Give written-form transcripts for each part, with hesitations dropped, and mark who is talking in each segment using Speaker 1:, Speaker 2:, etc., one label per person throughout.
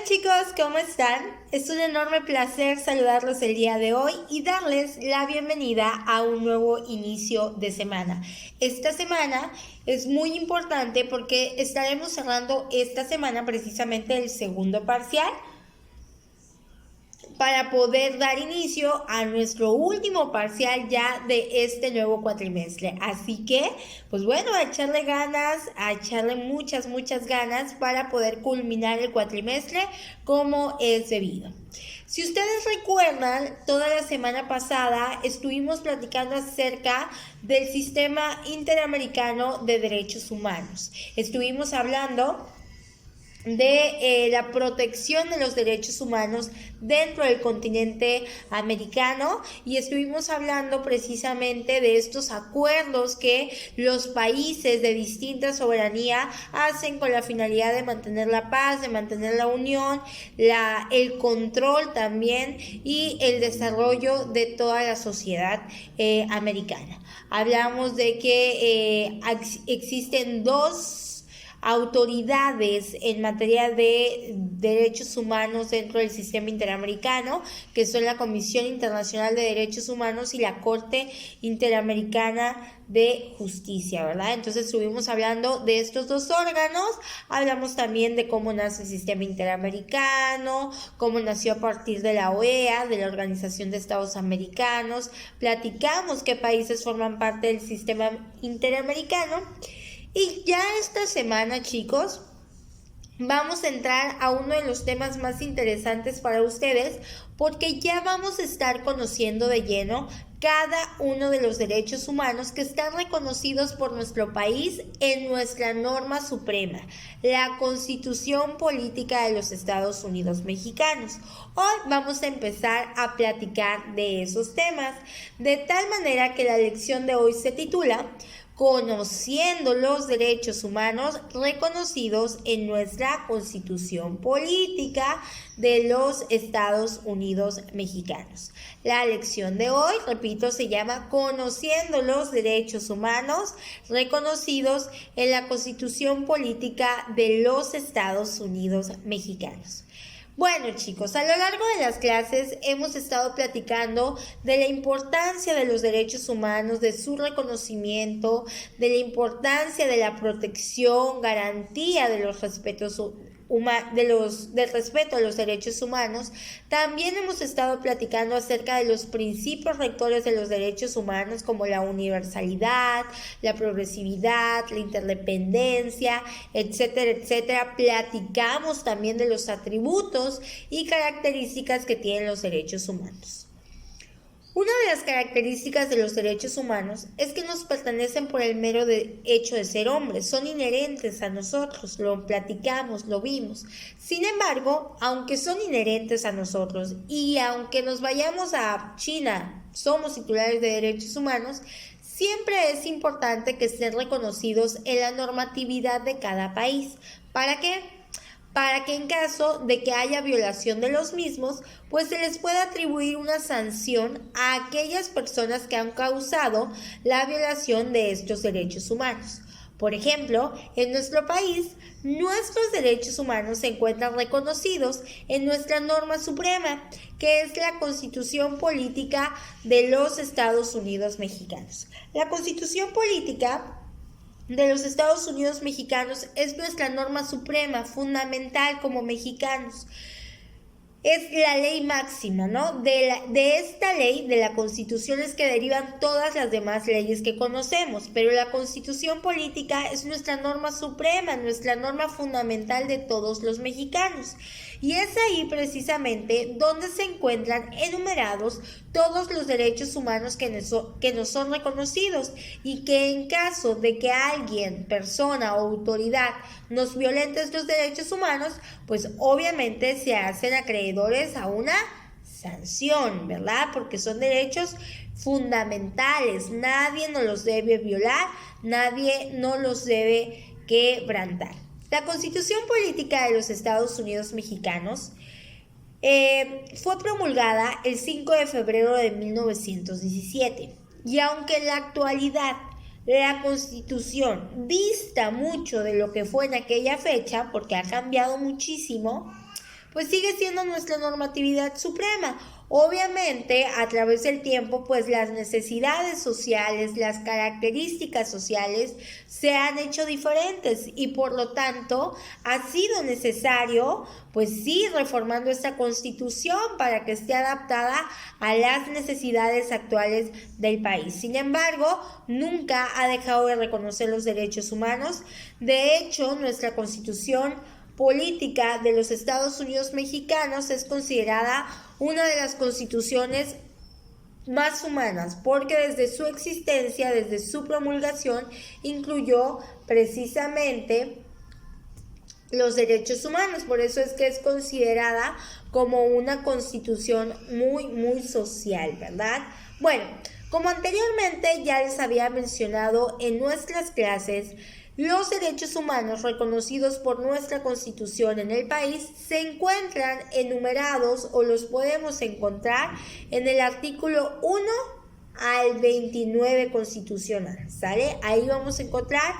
Speaker 1: Chicos, ¿cómo están? Es un enorme placer saludarlos el día de hoy y darles la bienvenida a un nuevo inicio de semana. Esta semana es muy importante porque estaremos cerrando esta semana precisamente el segundo parcial para poder dar inicio a nuestro último parcial ya de este nuevo cuatrimestre. Así que, pues bueno, a echarle ganas, a echarle muchas ganas para poder culminar el cuatrimestre como es debido. Si ustedes recuerdan, toda la semana pasada estuvimos platicando acerca del Sistema Interamericano de Derechos Humanos. Estuvimos hablando de la protección de los derechos humanos dentro del continente americano y estuvimos hablando precisamente de estos acuerdos que los países de distinta soberanía hacen con la finalidad de mantener la paz, de mantener la unión, el control también y el desarrollo de toda la sociedad americana. Hablamos de que existen dos autoridades en materia de derechos humanos dentro del sistema interamericano, que son la Comisión Internacional de Derechos Humanos y la Corte Interamericana de Justicia, ¿verdad? Entonces estuvimos hablando de estos dos órganos, hablamos también de cómo nace el sistema interamericano, cómo nació a partir de la OEA, de la Organización de Estados Americanos, platicamos qué países forman parte del sistema interamericano. Y ya esta semana, chicos, vamos a entrar a uno de los temas más interesantes para ustedes porque ya vamos a estar conociendo de lleno cada uno de los derechos humanos que están reconocidos por nuestro país en nuestra norma suprema, la Constitución Política de los Estados Unidos Mexicanos. Hoy vamos a empezar a platicar de esos temas, de tal manera que la lección de hoy se titula Conociendo los derechos humanos reconocidos en nuestra Constitución Política de los Estados Unidos Mexicanos. La lección de hoy, repito, se llama Conociendo los derechos humanos reconocidos en la Constitución Política de los Estados Unidos Mexicanos. Bueno, chicos, a lo largo de las clases hemos estado platicando de la importancia de los derechos humanos, de su reconocimiento, de la importancia de la protección, garantía de los respetos del respeto a los derechos humanos. También hemos estado platicando acerca de los principios rectores de los derechos humanos como la universalidad, la progresividad, la interdependencia, etcétera, etcétera. Platicamos también de los atributos y características que tienen los derechos humanos. Una de las características de los derechos humanos es que nos pertenecen por el mero hecho de ser hombres, son inherentes a nosotros, lo platicamos, lo vimos. Sin embargo, aunque son inherentes a nosotros y aunque nos vayamos a China, somos titulares de derechos humanos, siempre es importante que estén reconocidos en la normatividad de cada país. ¿Para qué? Para que en caso de que haya violación de los mismos, pues se les pueda atribuir una sanción a aquellas personas que han causado la violación de estos derechos humanos. Por ejemplo, en nuestro país, nuestros derechos humanos se encuentran reconocidos en nuestra norma suprema, que es la Constitución Política de los Estados Unidos Mexicanos. La Constitución Política de los Estados Unidos Mexicanos es nuestra norma suprema, fundamental como mexicanos. Es la ley máxima, ¿no? De esta ley, de la Constitución, es que derivan todas las demás leyes que conocemos, pero la Constitución Política es nuestra norma suprema, nuestra norma fundamental de todos los mexicanos. Y es ahí precisamente donde se encuentran enumerados todos los derechos humanos que nos son reconocidos y que en caso de que alguien, persona o autoridad nos violente estos derechos humanos, pues obviamente se hacen acreedores a una sanción, ¿verdad? Porque son derechos fundamentales, nadie nos los debe violar, nadie nos los debe quebrantar. La Constitución Política de los Estados Unidos Mexicanos fue promulgada el 5 de febrero de 1917 y aunque en la actualidad la Constitución dista mucho de lo que fue en aquella fecha, porque ha cambiado muchísimo, pues sigue siendo nuestra normatividad suprema. Obviamente, a través del tiempo, pues las necesidades sociales, las características sociales se han hecho diferentes y por lo tanto ha sido necesario, pues sí, reformando esta Constitución para que esté adaptada a las necesidades actuales del país. Sin embargo, nunca ha dejado de reconocer los derechos humanos. De hecho, nuestra Constitución política de los Estados Unidos mexicanos es considerada una de las constituciones más humanas, porque desde su existencia, desde su promulgación, incluyó precisamente los derechos humanos. Por eso es que es considerada como una constitución muy, muy social, ¿verdad? Bueno, como anteriormente ya les había mencionado en nuestras clases, los derechos humanos reconocidos por nuestra Constitución en el país se encuentran enumerados o los podemos encontrar en el artículo 1 al 29 constitucional, ¿sale? Ahí vamos a encontrar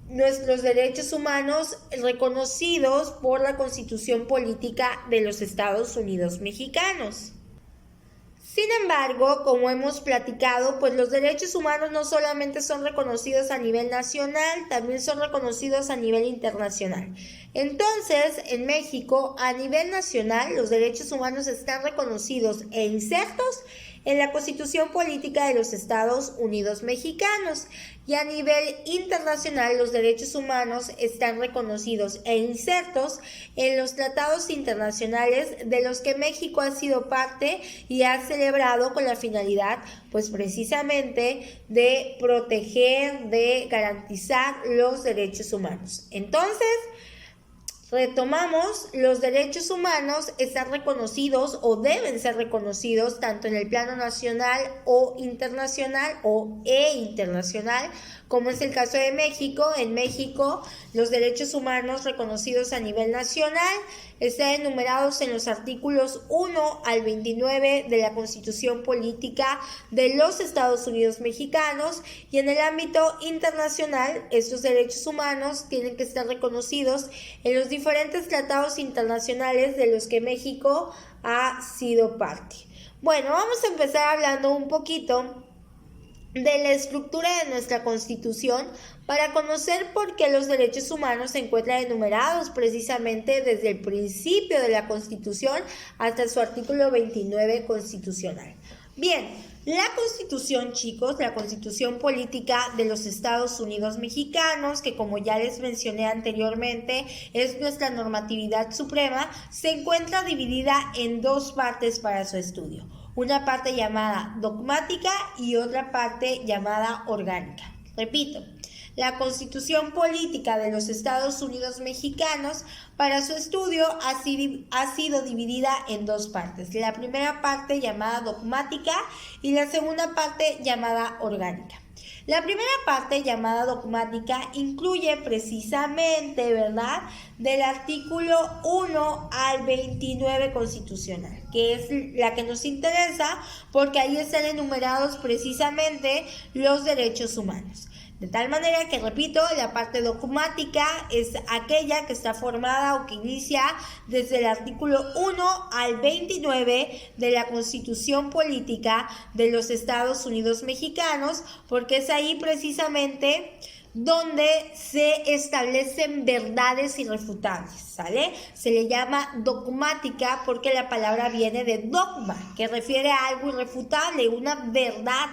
Speaker 1: nuestros derechos humanos reconocidos por la Constitución Política de los Estados Unidos Mexicanos. Sin embargo, como hemos platicado, pues los derechos humanos no solamente son reconocidos a nivel nacional, también son reconocidos a nivel internacional. Entonces, en México, a nivel nacional, los derechos humanos están reconocidos e insertos en la Constitución Política de los Estados Unidos Mexicanos, y a nivel internacional los derechos humanos están reconocidos e insertos en los tratados internacionales de los que México ha sido parte y ha celebrado con la finalidad, pues precisamente de proteger, de garantizar los derechos humanos. Entonces, retomamos, los derechos humanos están reconocidos o deben ser reconocidos tanto en el plano nacional o internacional internacional, como es el caso de México. En México, los derechos humanos reconocidos a nivel nacional están enumerados en los artículos 1 al 29 de la Constitución Política de los Estados Unidos Mexicanos, y en el ámbito internacional, estos derechos humanos tienen que estar reconocidos en los diferentes tratados internacionales de los que México ha sido parte. Bueno, vamos a empezar hablando un poquito de la estructura de nuestra Constitución para conocer por qué los derechos humanos se encuentran enumerados precisamente desde el principio de la Constitución hasta su artículo 29 constitucional. Bien, la Constitución, chicos, la Constitución Política de los Estados Unidos Mexicanos, que como ya les mencioné anteriormente, es nuestra normatividad suprema, se encuentra dividida en dos partes para su estudio. Una parte llamada dogmática y otra parte llamada orgánica. Repito, la Constitución Política de los Estados Unidos Mexicanos para su estudio ha sido dividida en dos partes. La primera parte llamada dogmática y la segunda parte llamada orgánica. La primera parte, llamada dogmática, incluye precisamente, ¿verdad?, del artículo 1 al 29 constitucional, que es la que nos interesa porque ahí están enumerados precisamente los derechos humanos. De tal manera que, repito, la parte dogmática es aquella que está formada o que inicia desde el artículo 1 al 29 de la Constitución Política de los Estados Unidos Mexicanos, porque es ahí precisamente donde se establecen verdades irrefutables, ¿sale? Se le llama dogmática porque la palabra viene de dogma, que refiere a algo irrefutable, una verdad,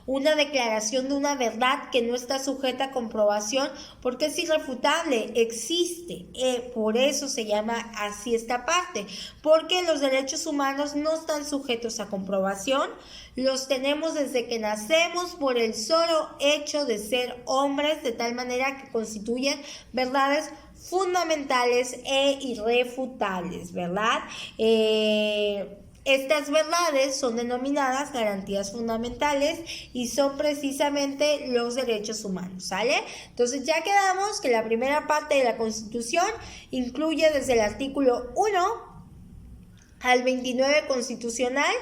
Speaker 1: una declaración de una verdad que no está sujeta a comprobación porque es irrefutable, existe. Por eso se llama así esta parte, porque los derechos humanos no están sujetos a comprobación, los tenemos desde que nacemos por el solo hecho de ser hombres, de tal manera que constituyen verdades fundamentales e irrefutables, ¿verdad? Estas verdades son denominadas garantías fundamentales y son precisamente los derechos humanos, ¿sale? Entonces ya quedamos que la primera parte de la Constitución incluye desde el artículo 1 al 29 constitucional.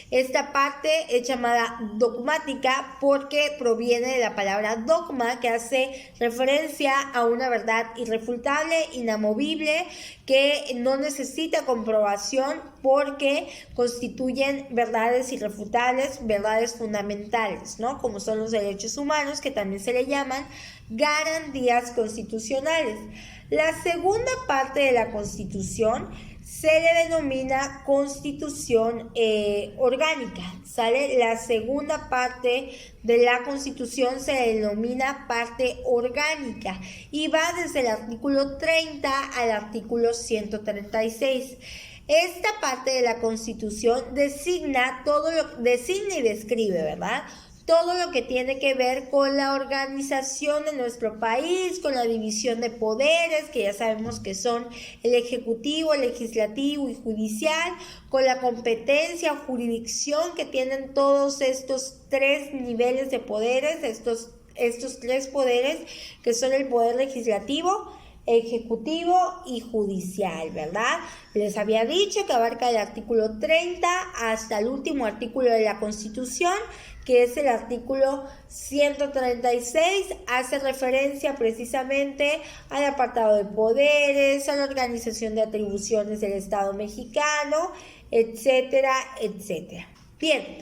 Speaker 1: Esta parte es llamada dogmática porque proviene de la palabra dogma, que hace referencia a una verdad irrefutable, inamovible, que no necesita comprobación porque constituyen verdades irrefutables, verdades fundamentales, ¿no? Como son los derechos humanos, que también se le llaman garantías constitucionales. La segunda parte de la Constitución se le denomina Constitución orgánica, ¿sale? La segunda parte de la Constitución se le denomina parte orgánica y va desde el artículo 30 al artículo 136. Esta parte de la Constitución designa y describe, ¿verdad?, todo lo que tiene que ver con la organización de nuestro país, con la división de poderes, que ya sabemos que son el ejecutivo, el legislativo y judicial, con la competencia o jurisdicción que tienen todos estos tres niveles de poderes, estos tres poderes que son el poder legislativo, ejecutivo y judicial, ¿verdad? Les había dicho que abarca el artículo 30 hasta el último artículo de la Constitución, que es el artículo 136, hace referencia precisamente al apartado de poderes, a la organización de atribuciones del Estado mexicano, etcétera, etcétera. Bien,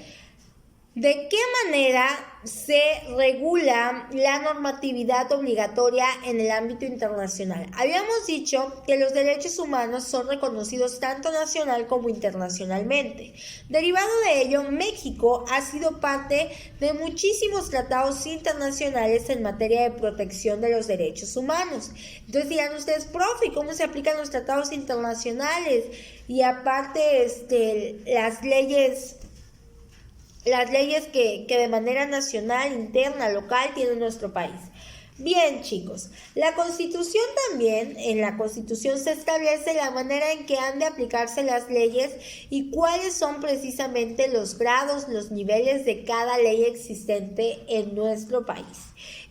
Speaker 1: ¿de qué manera se regula la normatividad obligatoria en el ámbito internacional? Habíamos dicho que los derechos humanos son reconocidos tanto nacional como internacionalmente. Derivado de ello, México ha sido parte de muchísimos tratados internacionales en materia de protección de los derechos humanos. Entonces dirán ustedes, profe, ¿cómo se aplican los tratados internacionales? Y aparte, las leyes que de manera nacional, interna, local tiene nuestro país. Bien, chicos, la Constitución también, en la Constitución se establece la manera en que han de aplicarse las leyes y cuáles son precisamente los grados, los niveles de cada ley existente en nuestro país.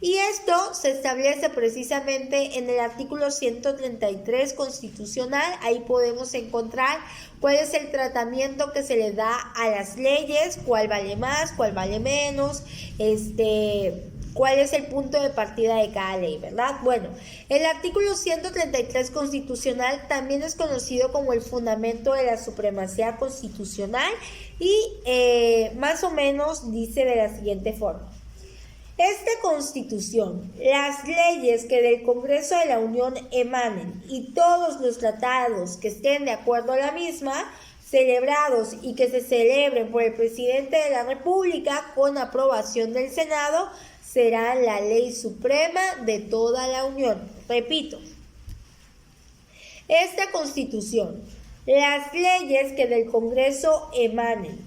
Speaker 1: Y esto se establece precisamente en el artículo 133 constitucional. Ahí podemos encontrar cuál es el tratamiento que se le da a las leyes, cuál vale más, cuál vale menos, cuál es el punto de partida de cada ley, ¿verdad? Bueno, el artículo 133 constitucional también es conocido como el fundamento de la supremacía constitucional y más o menos dice de la siguiente forma. Esta Constitución, las leyes que del Congreso de la Unión emanen y todos los tratados que estén de acuerdo a la misma, celebrados y que se celebren por el Presidente de la República con aprobación del Senado, serán la ley suprema de toda la Unión. Repito, esta Constitución, las leyes que del Congreso emanen,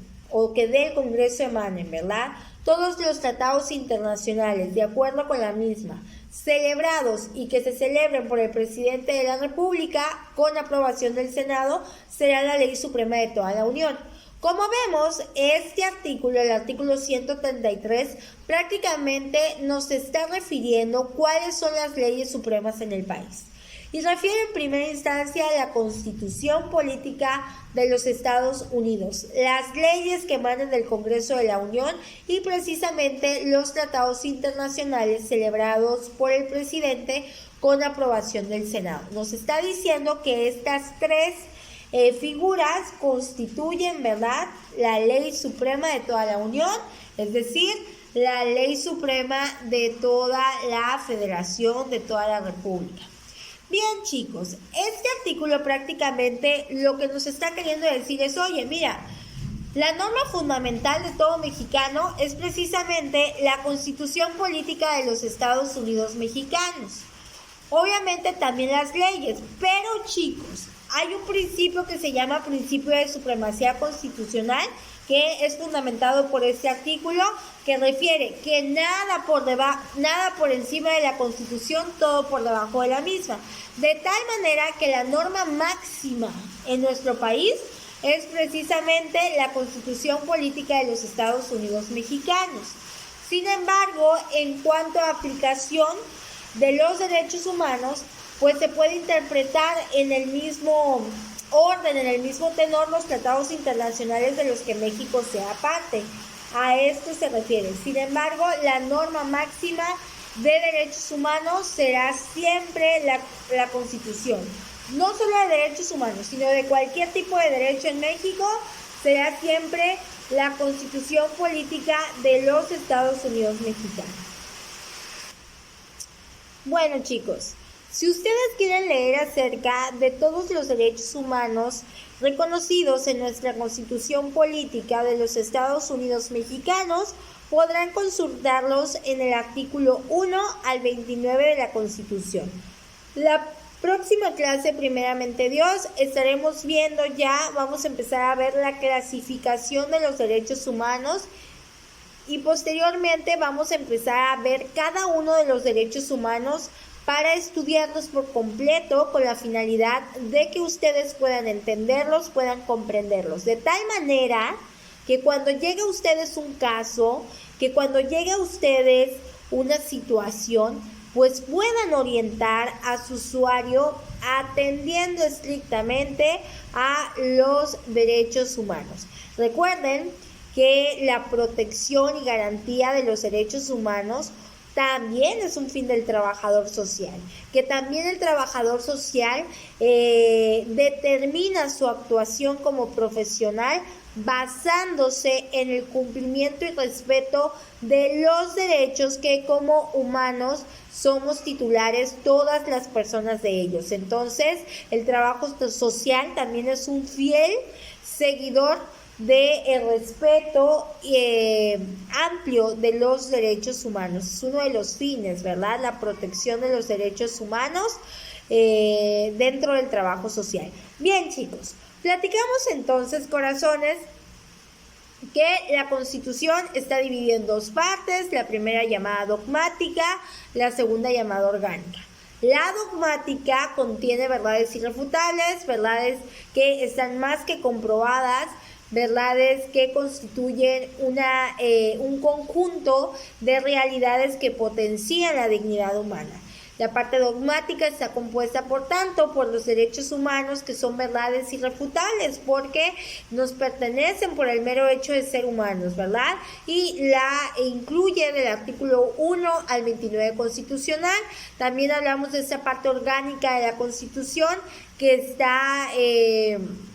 Speaker 1: ¿verdad?, todos los tratados internacionales, de acuerdo con la misma, celebrados y que se celebren por el Presidente de la República con aprobación del Senado, será la ley suprema de toda la Unión. Como vemos, este artículo, el artículo 133, prácticamente nos está refiriendo cuáles son las leyes supremas en el país. Y refiere en primera instancia a la Constitución Política de los Estados Unidos, las leyes que emanan del Congreso de la Unión y precisamente los tratados internacionales celebrados por el presidente con aprobación del Senado. Nos está diciendo que estas tres figuras constituyen, ¿verdad?, la ley suprema de toda la Unión, es decir, la ley suprema de toda la Federación, de toda la República. Bien, chicos, este artículo prácticamente lo que nos está queriendo decir es, oye, mira, la norma fundamental de todo mexicano es precisamente la Constitución Política de los Estados Unidos Mexicanos. Obviamente también las leyes, pero chicos, hay un principio que se llama principio de supremacía constitucional, que es fundamentado por este artículo, que refiere que nada por encima de la Constitución, todo por debajo de la misma. De tal manera que la norma máxima en nuestro país es precisamente la Constitución Política de los Estados Unidos Mexicanos. Sin embargo, en cuanto a aplicación de los derechos humanos, pues se puede interpretar en el mismo orden en el mismo tenor los tratados internacionales de los que México sea parte. A esto se refiere. Sin embargo, la norma máxima de derechos humanos será siempre la Constitución. No solo de derechos humanos, sino de cualquier tipo de derecho en México, será siempre la Constitución Política de los Estados Unidos Mexicanos. Bueno, chicos, si ustedes quieren leer acerca de todos los derechos humanos reconocidos en nuestra Constitución Política de los Estados Unidos Mexicanos, podrán consultarlos en el artículo 1 al 29 de la Constitución. La próxima clase, primeramente Dios, estaremos viendo vamos a empezar a ver la clasificación de los derechos humanos y posteriormente vamos a empezar a ver cada uno de los derechos humanos para estudiarlos por completo con la finalidad de que ustedes puedan entenderlos, puedan comprenderlos, de tal manera que cuando llegue a ustedes un caso, que cuando llegue a ustedes una situación, pues puedan orientar a su usuario atendiendo estrictamente a los derechos humanos. Recuerden que la protección y garantía de los derechos humanos también es un fin del trabajador social, que también el trabajador social determina su actuación como profesional basándose en el cumplimiento y respeto de los derechos que como humanos somos titulares todas las personas de ellos. Entonces, el trabajo social también es un fiel seguidor del respeto amplio de los derechos humanos. Es uno de los fines, ¿verdad? La protección de los derechos humanos dentro del trabajo social. Bien, chicos, platicamos entonces, corazones, que la Constitución está dividida en dos partes, la primera llamada dogmática, la segunda llamada orgánica. La dogmática contiene verdades irrefutables, verdades que están más que comprobadas, verdades que constituyen un conjunto de realidades que potencian la dignidad humana. La parte dogmática está compuesta, por tanto, por los derechos humanos que son verdades irrefutables porque nos pertenecen por el mero hecho de ser humanos, ¿verdad? Y la incluye del artículo 1 al 29 constitucional. También hablamos de esa parte orgánica de la Constitución que está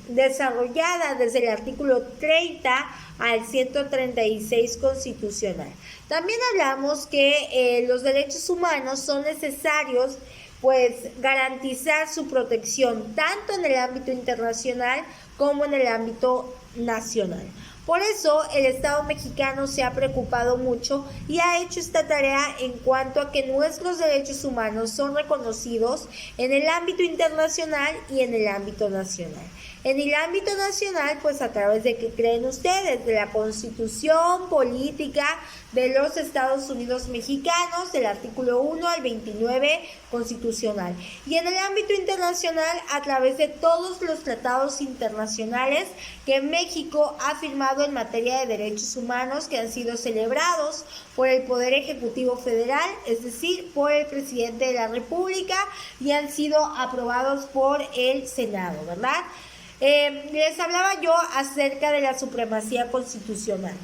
Speaker 1: desarrollada desde el artículo 30 al 136 constitucional. También hablamos que los derechos humanos son necesarios, pues, garantizar su protección tanto en el ámbito internacional como en el ámbito nacional. Por eso el Estado mexicano se ha preocupado mucho y ha hecho esta tarea en cuanto a que nuestros derechos humanos son reconocidos en el ámbito internacional y en el ámbito nacional. En el ámbito nacional, pues a través de que creen ustedes, de la Constitución Política de los Estados Unidos Mexicanos, del artículo 1 al 29 constitucional. Y en el ámbito internacional, a través de todos los tratados internacionales que México ha firmado en materia de derechos humanos que han sido celebrados por el Poder Ejecutivo Federal, es decir, por el Presidente de la República, y han sido aprobados por el Senado, ¿verdad? Les hablaba yo acerca de la supremacía constitucional.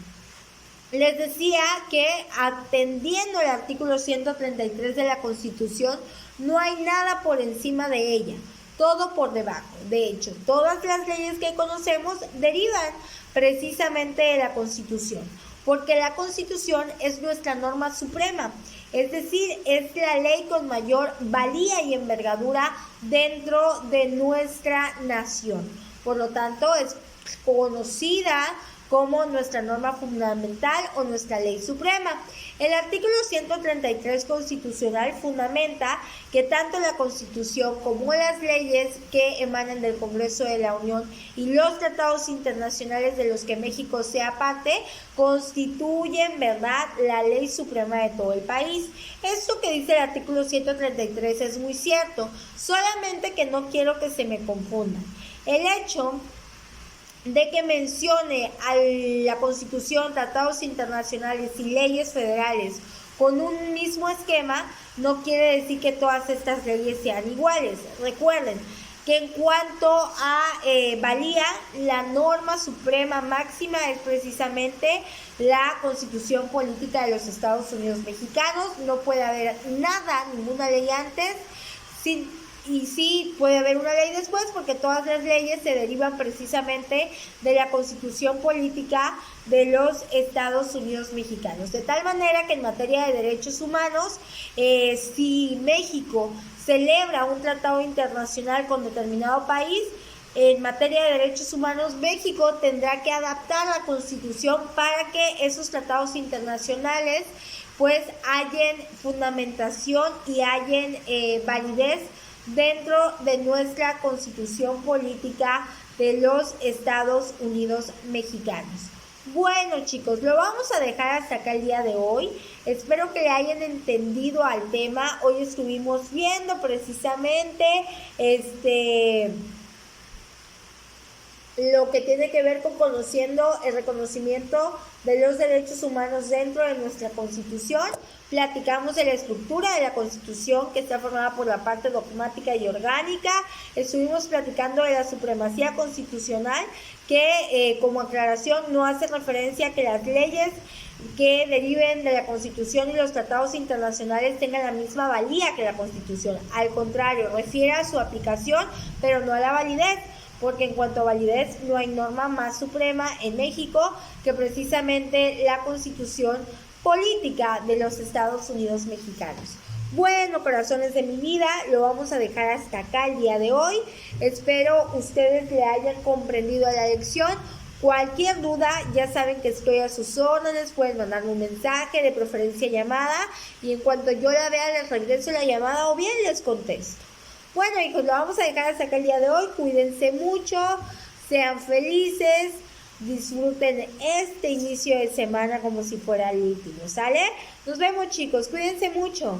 Speaker 1: Les decía que atendiendo el artículo 133 de la Constitución, no hay nada por encima de ella, todo por debajo. De hecho, todas las leyes que conocemos derivan precisamente de la Constitución, porque la Constitución es nuestra norma suprema, es decir, es la ley con mayor valía y envergadura dentro de nuestra nación. Por lo tanto, es conocida como nuestra norma fundamental o nuestra ley suprema. El artículo 133 constitucional fundamenta que tanto la Constitución como las leyes que emanan del Congreso de la Unión y los tratados internacionales de los que México sea parte constituyen, ¿verdad?, la ley suprema de todo el país. Esto que dice el artículo 133 es muy cierto, solamente que no quiero que se me confundan. El hecho de que mencione a la Constitución, tratados internacionales y leyes federales con un mismo esquema, no quiere decir que todas estas leyes sean iguales. Recuerden, que en cuanto a valía, la norma suprema máxima es precisamente la Constitución Política de los Estados Unidos Mexicanos. No puede haber nada, ninguna ley antes, y sí puede haber una ley después, porque todas las leyes se derivan precisamente de la Constitución Política de los Estados Unidos Mexicanos. De tal manera que en materia de derechos humanos, si México celebra un tratado internacional con determinado país, en materia de derechos humanos, México tendrá que adaptar la Constitución para que esos tratados internacionales pues hayan fundamentación y hayan validez dentro de nuestra Constitución Política de los Estados Unidos Mexicanos. Bueno, chicos, lo vamos a dejar hasta acá el día de hoy. Espero que le hayan entendido al tema. Hoy estuvimos viendo precisamente lo que tiene que ver con conociendo el reconocimiento de los derechos humanos dentro de nuestra Constitución. Platicamos de la estructura de la Constitución, que está formada por la parte dogmática y orgánica. Estuvimos platicando de la supremacía constitucional, que como aclaración no hace referencia a que las leyes que deriven de la Constitución y los tratados internacionales tengan la misma valía que la Constitución. Al contrario, refiere a su aplicación, pero no a la validez, porque en cuanto a validez no hay norma más suprema en México que precisamente la Constitución Política de los Estados Unidos Mexicanos. Bueno, corazones de mi vida, lo vamos a dejar hasta acá el día de hoy. Espero ustedes le hayan comprendido a la lección. Cualquier duda, ya saben que estoy a sus órdenes, pueden mandarme un mensaje, de preferencia llamada, y en cuanto yo la vea les regreso la llamada o bien les contesto. Bueno, hijos, lo vamos a dejar hasta acá el día de hoy. Cuídense mucho, sean felices, disfruten este inicio de semana como si fuera el último, ¿sale? Nos vemos, chicos, cuídense mucho.